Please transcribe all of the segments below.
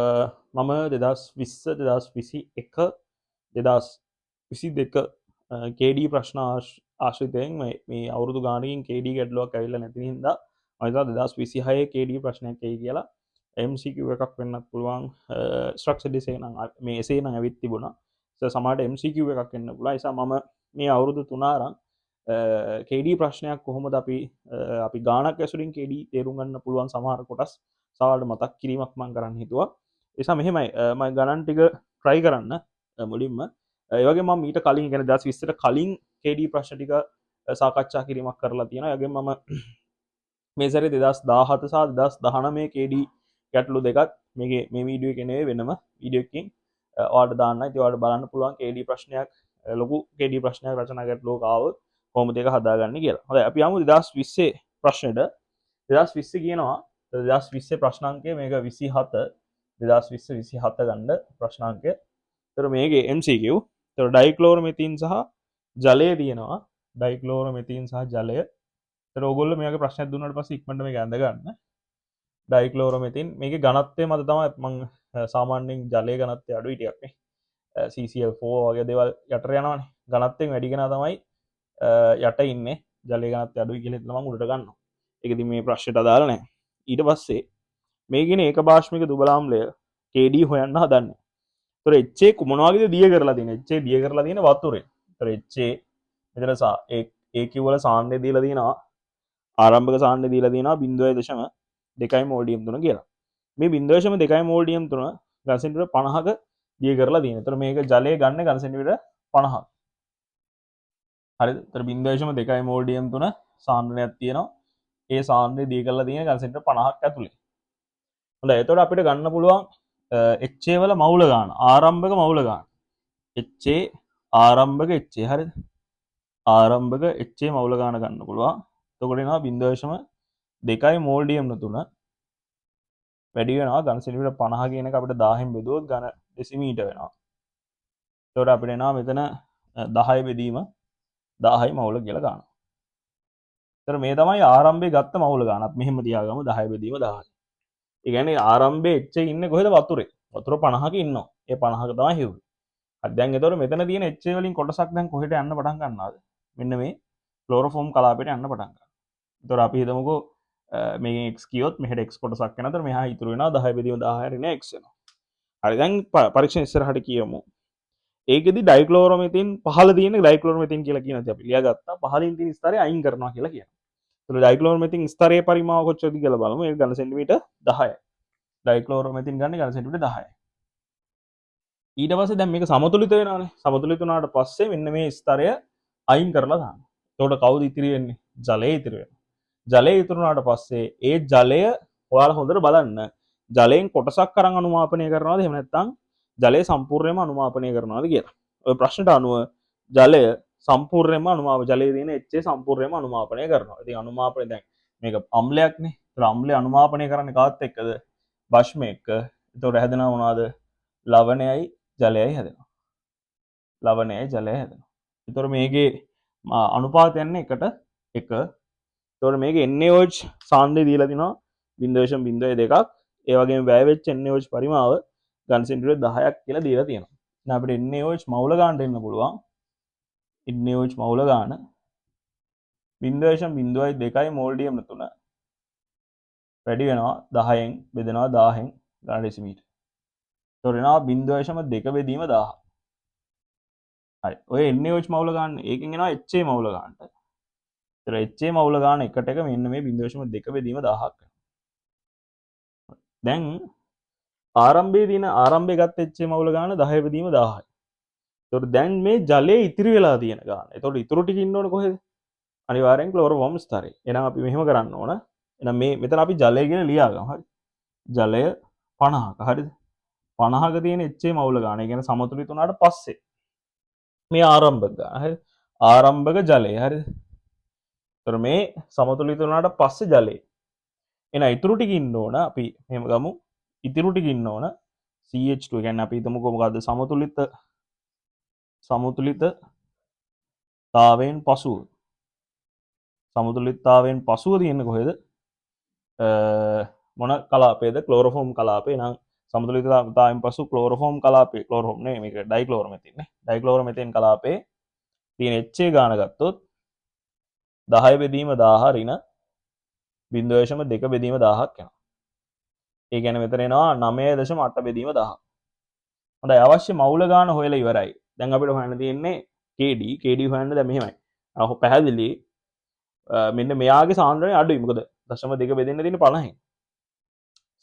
මම 2020 2021 2022 KD ප්‍රශ්න ආශ්‍රිතයෙන් මේ අවුරුදු ගානකින් KD ගැටලුවක් ඇවිල්ලා නැති හින්දා මම හිතුවා 2026 KD ප්‍රශ්නයක් එයි කියලා. MCQ එකක් වෙන්නත් පුළුවන්. ස්ට්‍රක්චර් ඩිසයින් නම් මේ එසේ නම් ඇවිත් තිබුණා. සමහරට MCQ එකක් වෙන්න පුළුවන්. ඒ නිසා මම මේ අවුරුදු 3 අරන් KD ප්‍රශ්නයක් කොහොමද අපි ගානක් ඇසුරින් KD තේරුම් ගන්න පුළුවන් සමහර කොටස් සාවල්ට මතක් කිරීමක් මම කරන්න හිතුවා. නිසා මෙහෙමයි මම ගණන් ටික try කරන්න මුලින්ම ඒ වගේ මම ඊට කලින් කියන්නේ 2020ට කලින් KD ප්‍රශ්න ටික සාකච්ඡා කිරීමක් කරලා තියෙනවා. ඒ වගේම මම මේ සැරේ 2017 සහ 2019 KD ගැටලු දෙකත් මේ වීඩියෝ එකේ නෙවෙයි වෙනම වීඩියෝ එකකින් ඔයාලට දාන්නයි. ඉතින් ඔයාලට බලන්න පුළුවන් KD ප්‍රශ්නයක් ලොකු KD ප්‍රශ්නයක් රචනා ගැටලුවක ආවොත් කොහොමද ඒක හදාගන්නේ කියලා. හොඳයි අපි යමු 2020 ප්‍රශ්නෙට. 2020 කියනවා 2020 ප්‍රශ්නාංකය මේක 27 2027 ගන්න ප්‍රශ්නාංකය. ඒතර මේකේ MCQ. ඒතර ඩයික්ලෝරොමෙතින් සහ ජලය තියෙනවා. ඩයික්ලෝරොමෙතින් සහ ජලය. ඒතර ඕගොල්ලෝ මේකේ ප්‍රශ්නයක් දුන්නාට පස්සේ ඉක්මනට මේක ඇඳ ගන්න. ඩයික්ලෝරොමෙතින් මේකේ ඝනත්වය මත තමයි මම සාමාන්‍යයෙන් ජලයේ ඝනත්වය අඩුයි ටිකක් නේ. CCl4 වගේ දේවල් යටට යනවානේ. ඝනත්වයෙන් වැඩි කෙනා තමයි යට ඉන්නේ. ජලයේ ඝනත්වය අඩුයි කියලා හිතලා මම උඩට ගන්නවා. ඒක ඉතින් මේ ප්‍රශ්නෙට අදාළ නැහැ. ඊට පස්සේ මේකනේ ඒක භාෂ්මික දුබලාම්ලය KD හොයන්න හදන්නේ. ඒතර HA මොන වගේද දිය කරලා තියෙන්නේ? HA දිය කරලා තියෙන වතුරේ. ඒතර HA මෙතන AK වල සාන්ද්‍රය දීලා තියෙනවා. ආරම්භක සාන්ද්‍රය දීලා තියෙනවා 0.2 මෝල්ඩියම් 3 කියලා. මේ 0.2 මෝල්ඩියම් 3 ඝන සෙන්ටිමීටර් 50ක දිය කරලා තියෙනවා. ඒතර මේක ජලය ගන්න ඝන සෙන්ටිමීටර් 50ක්. හරිද? ඒතර 0.2 මෝල්ඩියම් 3 සාන්ද්‍රණයක් තියෙනවා. ඒ සාන්ද්‍රය දිය කරලා තියෙන ඝන සෙන්ටිමීටර් 50ක් ඇතුලේ. හොඳයි එතකොට අපිට ගන්න පුළුවන් HA වල මවුල ගාන ආරම්භක මවුල ගාන HA ආරම්භක HA හරිද ආරම්භක HA මවුල ගාන ගන්න පුළුවන්. එතකොට එනවා 0.2 මෝල්ඩියම් 3 වැඩි වෙනවා ඝන සෙන්ටිමීටර් 50 කියන එක අපිට 1000න් බෙදුවොත් ඝන ඩෙසිමීටර් වෙනවා. එතකොට අපිට එනවා මෙතන 10 බෙදීම 10යි මවුල කියලා ගන්නවා. එතකොට මේ තමයි ආරම්භයේ ගත්ත මවුල ගාන. අපි මෙහෙම තියාගමු 10 බෙදීම 10යි. ඒ කියන්නේ ආරම්භයේ HA ඉන්නේ කොහෙද වතුරේ. වතුර 50ක ඉන්නවා. ඒ 50ක තමයි හිවුවේ. හරි දැන් එතකොට මෙතන තියෙන HA වලින් කොටසක් දැන් කොහෙට යන්න පටන් ගන්නවද? මෙන්න මේ ක්ලෝරෝෆෝම් කලාපයට යන්න පටන් ගන්නවා. එතකොට අපි හිතමුකෝ මේකෙන් x කියොත් මෙහෙට x කොටසක් යනතර මෙහා ඉතුරු වෙනවා 10 බෙදීම 10 හරින x වෙනවා. හරි දැන් පරීක්ෂණ ඉස්සරහට කියමු. ඒකෙදි ඩයික්ලෝරොමෙතින් පහළ තියෙන ඩයික්ලෝරොමෙතින් කියලා කියන දේ අපි ලියාගත්තා. පහළින් තියෙන ස්තරය අයින් කරනවා කියලා කියනවා. එතකොට ඩයික්ලෝරොමෙතින් ස්තරයේ පරිමාව කොච්චරද කියලා බලමු. ඒක ඝන සෙන්ටිමීටර් 10යි. ඩයික්ලෝරොමෙතින් ගන්න ඝන සෙන්ටිමීටර් 10යි. ඊට පස්සේ දැන් මේක සමතුලිත වෙනවානේ. සමතුලිත වුණාට පස්සේ මෙන්න මේ ස්තරය අයින් කරලා දාන්න. එතකොට කවුද ඉතිරි වෙන්නේ? ජලය ඉතිරි වෙනවා. ජලය ඉතුරු වුණාට පස්සේ ඒ ජලය ඔයාලා හොඳට බලන්න. ජලයෙන් කොටසක් අරන් අනුමාපනය කරනවද? එහෙම නැත්නම් ජලය සම්පූර්ණයෙන්ම අනුමාපනය කරනවද කියලා. ඔය ප්‍රශ්නට අනුව ජලය සම්පූර්ණයෙන්ම ජලයේ තියෙන HA සම්පූර්ණයෙන්ම අනුමාපනය කරනවා. ඉතින් අනුමාපනය දැන් මේක අම්ලයක්නේ. ඒතර අම්ලය අනුමාපනය කරන්නේ කාත් එක්කද? භෂ්ම එක්ක. ඒතකොට හැදෙනවා මොනවද? ලවණයයි ජලයයි හැදෙනවා. ලවණයයි ජලයයි හැදෙනවා. ඒතකොට මේකේ අනුපාතයන් එකට 1. ඒතකොට මේකේ NaOH සාන්ද්‍රය දීලා තිනවා 0.02ක්. ඒ වගේම වැය වෙච්ච NaOH පරිමාව ඝන සෙන්ටිමීටර් 10ක් කියලා දීලා තියෙනවා. දැන් අපිට NaOH මවුල ගන්නට එන්න පුළුවන්. NaOH මවුල ගන්න 0.02 මෝල්ඩියම් 3 වැඩි වෙනවා 10න් බෙදෙනවා 1000න් ඝන ඩෙසිමීටර්. ඒතකොට එනවා 0.2 බෙදීම 1000. හරි. ඔය NaOH මවුල ගන්න ඒකෙන් එනවා HA මවුල ගන්නට. ඒතර HA මවුල ගන්න එකට එක මෙන්න මේ 0.2 බෙදීම 1000ක්. දැන් ආරම්භයේ තියෙන ආරම්භයේ ගත්ත HA මවුල ගන්න 10 බෙදීම 1000යි. ඒතකොට දැන් මේ ජලයේ ඉතිරි වෙලා තියෙන ගාන. ඒතකොට ඉතුරු ටික ඉන්න ඕන කොහෙද? අනිවාර්යෙන් ක්ලෝරෝෆෝම් ස්තරේ. එහෙනම් අපි මෙහෙම කරන්න ඕන. එහෙනම් මේ මෙතන අපි ජලය කියලා ලියාගමු. හරි. ජලය 50ක. හරිද? 50ක තියෙන HA මවුල ගාන. ඒ කියන්නේ සමතුලිත වුණාට පස්සේ මේ ආරම්භක ගාන. හරි. ආරම්භක ජලය. හරිද? ඒතර මේ සමතුලිත වුණාට පස්සේ ජලය. එහෙනම් ඉතුරු ටික ඉන්න ඕන අපි මෙහෙම ගමු. ඉතුරු ටික ඉන්න ඕන CH2. ඒ කියන්නේ අපි හිතමුකෝ මොකද්ද සමතුලිතතාවයෙන් පසුව. සමතුලිතතාවයෙන් පසුව තියෙන්නේ කොහෙද? මොන කලාපයේද? ක්ලෝරෝෆෝම් කලාපේ. නම් සමතුලිතතාවයෙන් පසු ක්ලෝරෝෆෝම් කලාපේ ක්ලෝරෝෆෝම් නෙමෙයි මේක ඩයික්ලෝරෝමෙතින් නේ ඩයික්ලෝරෝමෙතින් කලාපේ තියෙන HA ගාන ගත්තොත් 10 බෙදීම 1000 ඍණ 0.2 බෙදීම 1000ක් යනවා. ඒ කියන්නේ මෙතන එනවා 9.8 බෙදීම 1000. හොඳයි අවශ්‍ය මවුල ගාන හොයලා ඉවරයි. දැන් අපිට හොයන්න තියෙන්නේ KD හොයන්න දැන් මෙහෙමයි. පැහැදිලි මෙන්න මෙයාගේ සාන්ද්‍රණය අඩුයි. මොකද 0.2 බෙදෙන්න තියෙන්නේ 50න්.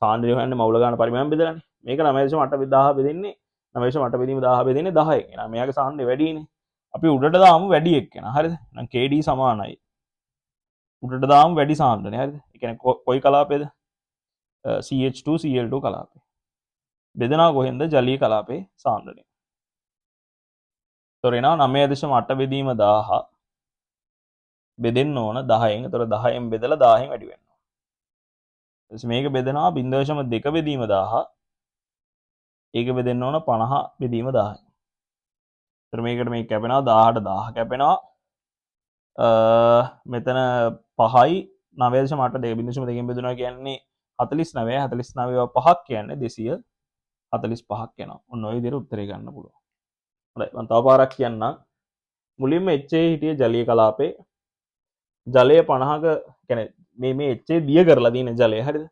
සාන්ද්‍රණය හොයන්න මවුල ගාන පරිමාණය බෙදලානේ. මේක 9.8 1000 බෙදෙන්නේ 9.8 බෙදීම 1000 බෙදෙන්නේ 10න්. එහෙනම් මෙයාගේ සාන්ද්‍රණය වැඩිනේ. අපි උඩට දාමු වැඩි එක්කන. හරිද? එහෙනම් KD සමානයි. උඩට දාමු වැඩි සාන්ද්‍රණය. හරිද? ඒ කියන්නේ කොයි කලාපේද? CH2Cl2 කලාපේ. බෙදෙනවා කොහෙන්ද? ජලීය කලාපේ සාන්ද්‍රණය. ඒතොර එනවා 9.8 බෙදීම 1000 බෙදෙන්න ඕන 10න්. ඒතොර 10න් බෙදලා 1000න් වැඩි වෙනවා. ඊට මේක බෙදෙනවා 0.2 බෙදීම 1000. ඒක බෙදෙන්න ඕන 50 බෙදීම 1000න්. ඒතොර මේකට මේක කැපෙනවා 1000ට 1000 කැපෙනවා. මෙතන 5යි 9.8 0.2කින් බෙදුණා කියන්නේ 49 49 5ක් කියන්නේ 245ක් යනවා. ඔන්න ඔය විදිහට උත්තරේ ගන්න පුළුවන්. හොඳයි මම තව පාරක් කියන්නම්. මුලින්ම HA හිටියේ ජලීය කලාපේ. ජලය 50ක කියන්නේ මේ HA දිය කරලා තියෙන ජලය හරිද?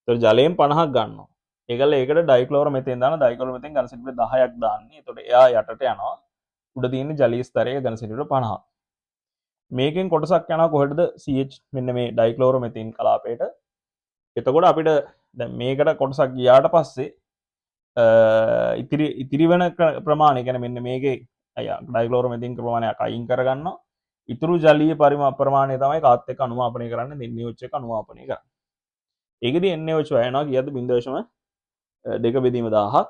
ඒතර ජලයෙන් 50ක් ගන්නවා. ඒකල ඒකට ඩයික්ලෝරෝමෙතේන් දාන ඩයික්ලෝරෝමෙතේන් ඝන සෙන්ටිමීටර් 10ක් දාන්නේ. ඒතකොට එයා යටට යනවා. උඩ තියෙන ජලීය ස්තරයේ ඝන සෙන්ටිමීටර් 50. මේකෙන් කොටසක් යනවා කොහෙටද? CH මෙන්න මේ ඩයික්ලෝරෝමෙතේන් කලාපයට. එතකොට අපිට දැන් මේකට කොටසක් ගියාට පස්සේ ඉතිරි වෙන ප්‍රමාණය කියන්නේ මෙන්න මේකේ ඩයික්ලෝරෝමෙතින් ප්‍රමාණයක් අයින් කරගන්නවා. ඉතුරු ජලීය ප්‍රමාණය තමයි කාත් එක්ක අනුමාපනය කරන්නේ NaOH එක අනුමාපනය කරන්නේ. ඒකෙදි NaOH වැයෙනවා කීයද 0.2 බෙදීම 1000ක්.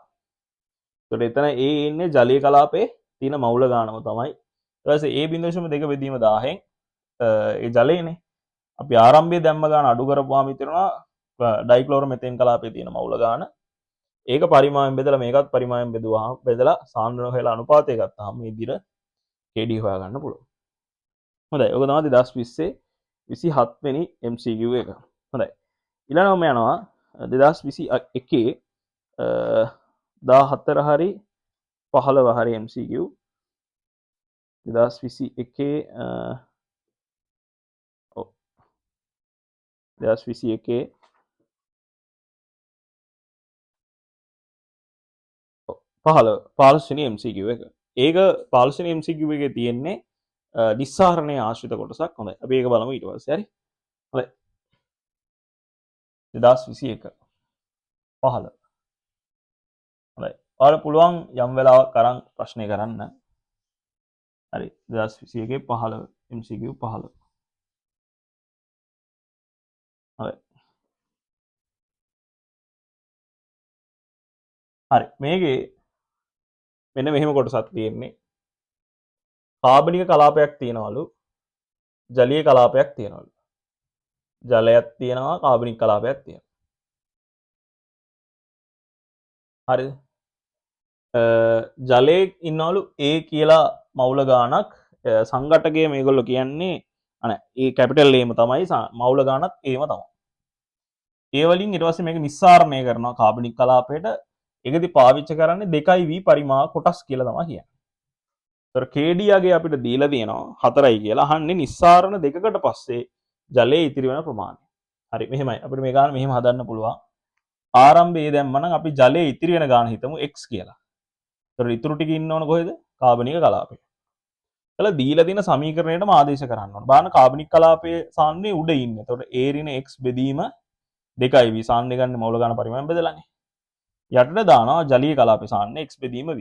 ඒතකොට එතන ඒ ඉන්නේ ජලීය කලාපේ තියෙන මවුල ගානම තමයි. ඊට පස්සේ ඒ 0.2 බෙදීම 1000න් ඒ ජලයනේ අපි ආරම්භයේ දැම්ම ගාන අඩු කරපුවාම ඉතිරෙනවා ඩයික්ලෝරෝමෙතේන් කලාපේ තියෙන මවුල ගාන. ඒක පරිමාණයෙන් බෙදලා මේකත් පරිමාණයෙන් බෙදුවාම බෙදලා සාන්ද්‍රණය හොයලා අනුපාතය ගත්තාම මේ විදිහට KD හොයාගන්න පුළුවන්. හොඳයි. ඔක තමයි 2020 27 වෙනි MCQ එක. හොඳයි. ඊළඟම යනවා 2021 14 හරි 15 හරි MCQ 2021 2021 15 වෙනි MCQ එක. ඒක 15 වෙනි MCQ එකේ තියෙන්නේ නිස්සාරණය ආශ්‍රිත කොටසක්. හොඳයි. අපි ඒක බලමු ඊට පස්සේ. හරි. හොඳයි. 2021 15. හොඳයි. ඔයාලට පුළුවන් යම් වෙලාවක් අරන් ප්‍රශ්නේ කරන්න. හරි. 2021 15 MCQ 15. හරි. හරි. මේකේ මෙන්න මෙහෙම කොටසක් තියෙන්නේ. කාබනික කලාපයක් තියෙනවලු. ජලීය කලාපයක් තියෙනවලු. ජලයක් තියෙනවා කාබනික කලාපයක් තියෙනවා. හරිද? ජලයේ ඉන්නවලු A කියලා මවුල ගානක් සංඝටකයේ මේගොල්ලෝ කියන්නේ ඒ කැපිටල් A ම තමයි මවුල ගානත් A ම තමයි. ඒ වලින් ඊට පස්සේ මේක නිස්සාරණය කරනවා කාබනික කලාපයට. ඒකෙදි පාවිච්චි කරන්නේ 2V පරිමාව කොටස් කියලා තමයි කියන්නේ. ඒතර KD යගේ අපිට දීලා තියෙනවා 4යි කියලා. අහන්නේ නිස්සාරණ දෙකකට පස්සේ ජලයේ ඉතිරි වෙන ප්‍රමාණය. හරි මෙහෙමයි. අපිට මේ ගාන මෙහෙම හදන්න පුළුවන්. ආරම්භයේ දැම්මනම් අපි ජලයේ ඉතිරි වෙන ගාන හිතමු x කියලා. ඒතර ඉතුරු ටික ඉන්න ඕන කොහෙද? කාබනික කලාපේ. එතලා දීලා තියෙන සමීකරණයටම ආදේශ කරන්න ඕන. බලන්න කාබනික කලාපයේ සාන්ද්‍රණය උඩ ඉන්නේ. එතකොට A ඍණ x බෙදීම 2යි v සාන්ද්‍රණය ගන්න මවුල ගාන පරිමාණය බෙදලානේ. යටට දානවා ජලීය කලාපයේ සාන්ද්‍රණය x බෙදීම v.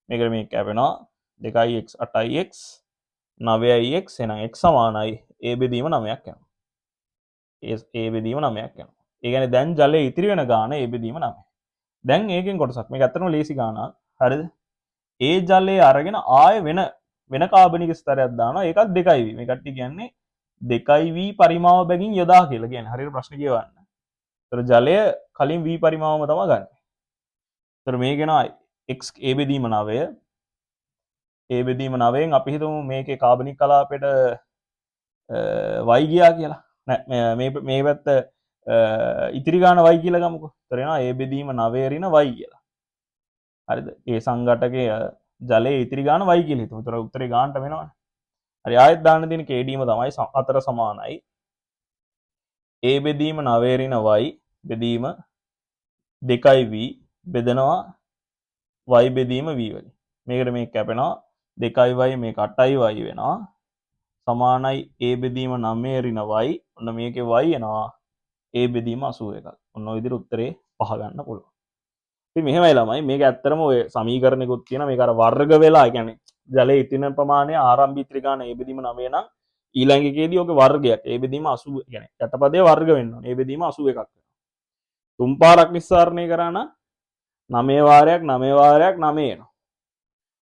මේකට මේක කැපෙනවා 2ix 8ix 9ix එහෙනම් x සමානයි a බෙදීම 9ක් යනවා. a බෙදීම 9ක් යනවා. ඒ කියන්නේ දැන් ජලයේ ඉතිරි වෙන ගාන a බෙදීම 9. දැන් ඒකෙන් කොටසක් මේක ඇත්තටම ලේසි ගානක්. හරිද? ඒ ජලයේ අරගෙන ආය වෙන කාබනික ස්තරයක් දානවා. ඒකත් 2යි v. මේ කට්ටිය කියන්නේ 2යි v පරිමාව බැගින් යොදා කියලා කියන්නේ. හරියට ප්‍රශ්න කියවන්න. ඒතර ජලය කලින් v පරිමාවම තමයි ගන්න. ඒතර මේ කියනවා x a බෙදීම 9 a බෙදීම 9න් අපි හිතමු මේකේ කාබනික කලාපයට y ගියා කියලා. නෑ මේ පැත්ත ඉතිරි ගාන y කියලා ගමුකෝ. එතකොට එනවා a බෙදීම 9 ඍණ y කියලා. හරිද? ඒ සංඝටකයේ ජලයේ ඉතිරි ගාන y කියලා හිතමු. එතකොට උත්තරේ ගානට වෙනවනේ. හරි ආයෙත් දාන්න තියෙන kdම තමයි අතර සමානයි. a බෙදීම 9 ඍණ y බෙදීම 2v බෙදනවා y බෙදීම v වලින්. මේකට මේක කැපෙනවා 2y මේක 8y වෙනවා. සමානයි a බෙදීම 9 ඍණ y. ඔන්න මේකේ y එනවා a බෙදීම 81ක්. ඔන්න ඔය විදිහට උත්තරේ පහ ගන්න පුළුවන්. ඉතින් මෙහෙමයි ළමයි මේක ඇත්තටම ඔය සමීකරණයකුත් තියෙනවා. මේක අර වර්ග වෙලා කියන්නේ ජලයේ ඉතිරි ප්‍රමාණය ආරම්භ ඉතිරි ගාන a බෙදීම 9 නම් ඊළඟ එකේදී ඔක වර්ගයක් a බෙදීම 80 කියන්නේ යටපදයේ වර්ග වෙන්න ඕනේ. a බෙදීම 81ක් වෙනවා. තුන් පාරක් නිස්සාරණය කරා නම් 9 වාරයක් 9 වාරයක් 9 එනවා.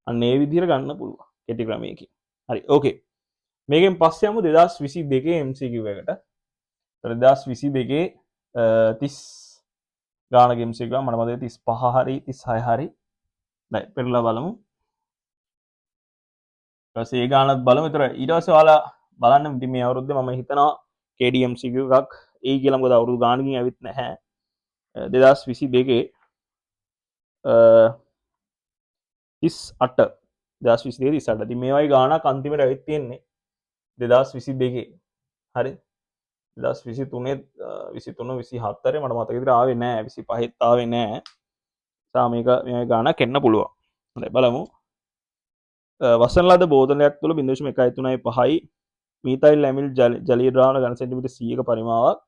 අන්න ඒ විදිහට ගන්න පුළුවන් කෙටි ක්‍රමයකින්. හරි ඕකේ. මේකෙන් පස්සේ යමු 2022 MCQ එකට. 2022 30 ගානක MCQ එක මට මතකයි 35 හරි 36 හරි. දැන් පෙරලා බලමු. ඊට පස්සේ ඒ ගානත් බලමු. ඒතර ඊට පස්සේ ඔයාලා බලන්න ඉතින් මේ අවුරුද්දේ මම හිතනවා KD MCQ එකක් ඒ කියලා මොකද අවුරුදු ගානකින් ඇවිත් නැහැ. 2022 38 2022 38. ඉතින් මේ වගේ ගානක් අන්තිමට ඇවිත් තියෙන්නේ 2022 හරි 2023 23 24 මට මතක විදිහට ආවේ නැහැ 25ත් ආවේ නැහැ. සා මේක මේ ගානක් එන්න පුළුවන්. හොඳයි බලමු. වසන ලද බෝතලයක් තුළ 0.135යි මීතයිල් ඇමිල් ජලීය ද්‍රාවණ ඝන සෙන්ටිමීටර් 100ක පරිමාවක්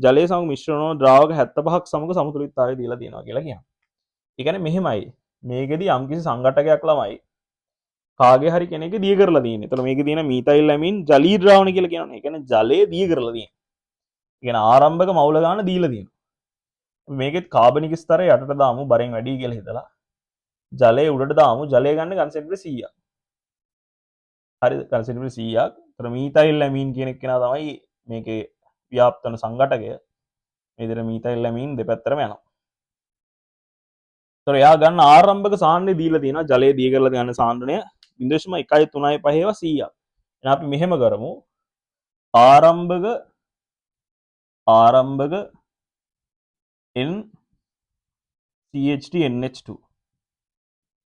ජලයේ සමග මිශ්‍ර වන ද්‍රාවක 75ක් සමග සමතුලිතතාවය දීලා තියෙනවා කියලා කියනවා. ඒ කියන්නේ මෙහෙමයි. මේකෙදි යම්කිසි සංඝටකයක් ළමයි කාගේ හරි කෙනෙක් දිය කරලා තියෙන්නේ. එතකොට මේකේ තියෙන මීතයිල් ඇමින් ජලීය ද්‍රාවණ කියලා කියනවනේ. ඒ කියන්නේ ජලය දිය කරලා තියෙන්නේ. ඒ කියන්නේ ආරම්භක මවුල ගාන දීලා තියෙනවා. මේකෙත් කාබනික ස්තරය යටට දාමු බරෙන් වැඩි කියලා හිතලා. ජලය උඩට දාමු. ජලය ගන්න ඝන සෙන්ටිමීටර් 100ක්. හරිද? ඝන සෙන්ටිමීටර් 100ක්. එතකොට මීතයිල් ඇමින් කියන කෙනා තමයි මේකේ ව්‍යාප්ත වන සංඝටකය. මේ විදිහට මීතයිල් ඇමින් දෙපැත්තටම යනවා. එතකොට එයා ගන්න ආරම්භක සාන්ද්‍රණය දීලා තියෙනවා. ජලය දිය කරලා ගන්න සාන්ද්‍රණය 0.135 ඒවා 100ක්. එහෙනම් අපි මෙහෙම කරමු. ආරම්භක N CH3 NH2.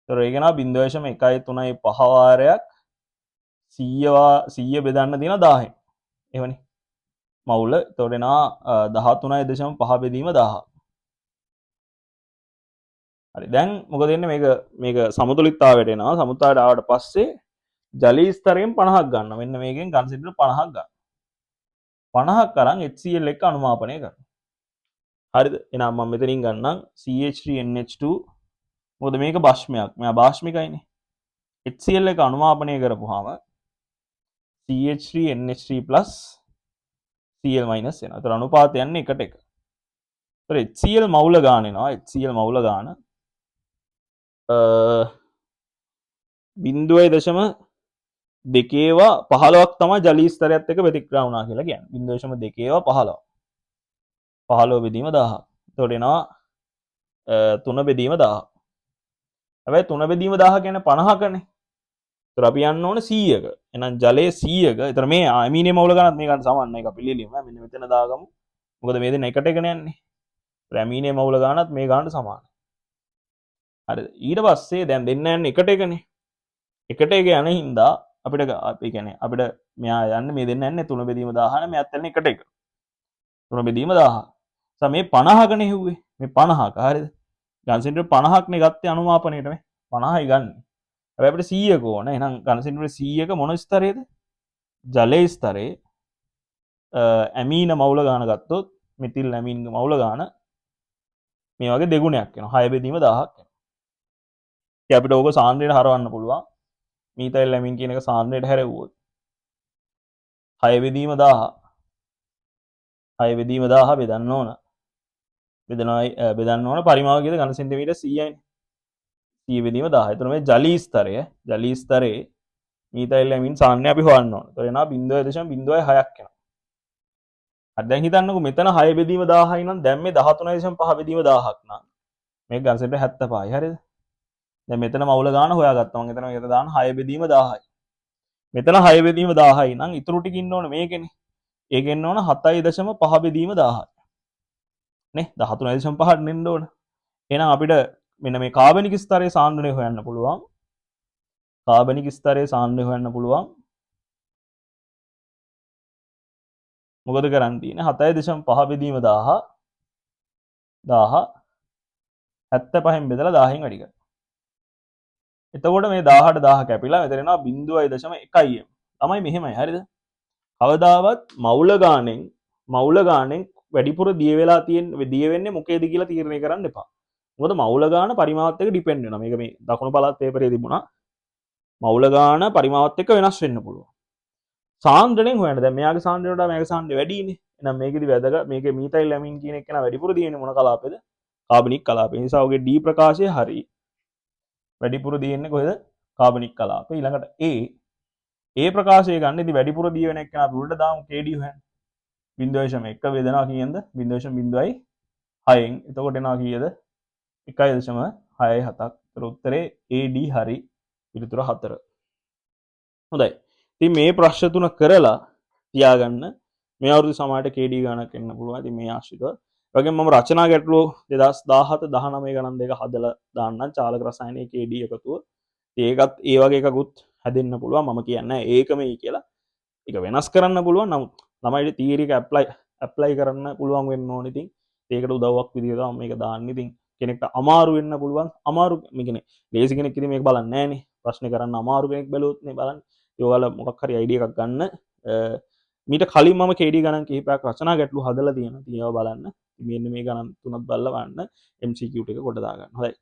ඒතර ඒක නා 0.135 වාරයක් 100 බෙදන්න තියෙන 1000. එහෙමනේ. මවුල. ඒතකොට එනවා 13.5 බෙදීම 1000. හරි. දැන් මොකද වෙන්නේ මේක සමතුලිතතාවයට එනවා. සමතුලිතතාවයට ආවට පස්සේ ජලීය ස්තරයෙන් 50ක් ගන්නවා. මෙන්න මේකෙන් ඝන සෙන්ටිමීටර් 50ක් ගන්නවා. 50ක් අරන් HCl එක අනුමාපනය කරනවා. හරිද? එහෙනම් මම මෙතනින් ගන්නම් CH3NH2. මොකද මේක භාෂ්මයක්. මෙයා භාෂ්මිකයිනේ. HCl එක අනුමාපනය කරපුවාම CH3NH3 Cl- එනවා. ඒතර අනුපාතය යන්නේ එකට එක. ඒතර HCl මවුල ගාන එනවා. HCl මවුල ගාන 0.2 15ක් තමයි ජලීය ස්තරයත් එක්ක ප්‍රතික්‍රියා වුණා කියලා කියන්නේ. 0.2 15. 15 බෙදීම 1000. එතකොට එනවා 3 බෙදීම 1000. හැබැයි 3 බෙදීම 1000 කියන්නේ 50කනේ. ඒතර අපි යන්න ඕනේ 100ක. එහෙනම් ජලයේ 100ක. ඒතර මේ ඇමීනිය මවුල ගන්නත් මේකට සමාන නේ. ඒක අපි ලියලිමු. මෙන්න මෙතන දාගමු. මොකද මේ දෙන්න එකට එකනේ යන්නේ. ඒතර ඇමීනිය මවුල ගන්නත් මේ ගන්නට සමානයි. හරිද? ඊට පස්සේ දැන් දෙන්න යන්නේ එකට එකනේ. එකට එක යන හින්දා අපිට අපි කියන්නේ අපිට මෙයා යන්නේ මේ දෙන්න යන්නේ 3 බෙදීම 1000 නේ. මෙයාත් යන්නේ එකට එක. 3 බෙදීම 1000. සම මේ 50කනේ හෙව්වේ. මේ 50ක හරිද? ඝන සෙන්ටිමීටර් 50ක් නේ ගත්තේ අනුමාපනයේට මේ. 50යි ගන්න. හැබැයි අපිට 100ක ඕන. එහෙනම් ඝන සෙන්ටිමීටර් 100ක මොන ස්තරයේද? ජලයේ ස්තරයේ ඇමීන මවුල ගාන ගත්තොත් මෙතිල් ඇමීන් මවුල ගාන මේ වගේ දෙගුණයක් වෙනවා. 6 බෙදීම 1000ක් වෙනවා. ඉතින් අපිට ඕක සාන්ද්‍රණයට හරවන්න පුළුවන්. මීතයිල් ඇමීන් කියන එක සාන්ද්‍රණයට හැරෙව්වොත් 6 බෙදීම 1000 6 බෙදීම 1000 බෙදන්න ඕන. බෙදන්න ඕන පරිමාව කීයද? ඝන සෙන්ටිමීටර් 100යි. 100 බෙදීම 1000. එතකොට මේ ජලීය ස්තරයේ මීතයිල් ඇමින් සාන්ද්‍රණය අපි හොයන්න ඕන. එතකොට එනවා 0.06ක් එනවා. හරි දැන් හිතන්නකෝ මෙතන 6 බෙදීම 1000යි නම් දැන් මේ 13.5 බෙදීම 1000ක් නම් මේක ඝන සෙන්ටිමීටර් 75යි. හරිද? දැන් මෙතන මවුල ගාන හොයාගත්තා. මම එතන මෙතන දාන 6 බෙදීම 1000යි. මෙතන 6 බෙදීම 1000යි නම් ඉතුරු ටික ඉන්න ඕනේ මේකනේ. ඒක එන්න ඕන 7.5 බෙදීම 1000යි. නේ 13.5ට එන්න ඕන. එහෙනම් අපිට මෙන්න මේ කාබනික ස්තරයේ සාන්ද්‍රණය හොයන්න පුළුවන්. කාබනික ස්තරයේ සාන්ද්‍රණය හොයන්න පුළුවන්. මොකද කරන්න තියෙන්නේ 7.5 බෙදීම 1000 75න් බෙදලා 1000න් වැඩි කරනවා. එතකොට මේ 1000ට 1000 කැපිලා මෙතන එනවා 0.1 m. තමයි මෙහෙමයි හරිද? කවදාවත් මවුල ගානෙන් වැඩිපුර දිය වෙලා තියෙන දිය වෙන්නේ මොකේද කියලා තීරණය කරන්න එපා. මොකද මවුල ගාන පරිමාවත් එක්ක ඩිපෙන්ඩ් වෙනවා. මේක මේ දකුණු පළාත් පේපරේ තිබුණා. මවුල ගාන පරිමාවත් එක්ක වෙනස් වෙන්න පුළුවන්. සාන්ද්‍රණයෙන් හොයන්න. දැන් මෙයාගේ සාන්ද්‍රණය වඩා මේකේ සාන්ද්‍රණය වැඩිනේ. එහෙනම් මේකෙදි වැදගත් මේකේ මීතයිල් ඇමින් කියන එක නා වැඩිපුර දියෙන්නේ මොන කලාපෙද? කාබනික් කලාපේ. ඒ නිසා ඔගේ D ප්‍රකාශය හරි. වැඩිපුර දියෙන්නේ කොහෙද? කාබනික් කලාපේ. ඊළඟට A ප්‍රකාශය ගන්න ඉතින් වැඩිපුර දිය වෙන එක නා අපි උඩට දාමු KD හොයන්න. 0.1 වේදනා කීයද? 0.06න්. එතකොට එනවා කීයද? 1.67ක්. ඒතර උත්තරේ AD හරි. පිළිතුර 4. හොඳයි. ඉතින් මේ ප්‍රශ්න තුන කරලා තියාගන්න මේ අවුරුදු සමාජයට KD ගණනක් එන්න පුළුවන්. ඉතින් මේ ආශ්‍රිතව. ඒ වගේම මම රචනා ගැටලුව 2017 19 ගණන් දෙක හදලා දාන්නම් චාලක රසායනයේ KD එකතුව. ඒකත් ඒ වගේ එකකුත් හැදෙන්න පුළුවන්. මම කියන්නේ ඒකමයි කියලා. ඒක වෙනස් කරන්න පුළුවන්. නමුත් ළමයිට තියරි එක ඇප්ලයි කරන්න පුළුවන් වෙන්න ඕනේ. ඉතින් ඒකට උදව්වක් විදියට තමයි මේක දාන්නේ. ඉතින් කෙනෙක්ට අමාරු වෙන්න පුළුවන්. අමාරු මේ කියන්නේ ලේසි කෙනෙක් ඉතින් මේක බලන්නේ නැහනේ. ප්‍රශ්න කරන්න අමාරු කෙනෙක් බැලුවොත් නේ බලන්නේ. ඔයාලා මොකක් හරි අයිඩියා එකක් ගන්න. මීට කලින් මම KD ගණන් කිහිපයක් රචනා ගැටලු හදලා තියෙනවා. ඉතින් ඒවා බලන්න. මෙන්න මේ ගණන් තුනක් බලලා බලන්න MCQ ටික කොට දාගන්න. හොඳයි.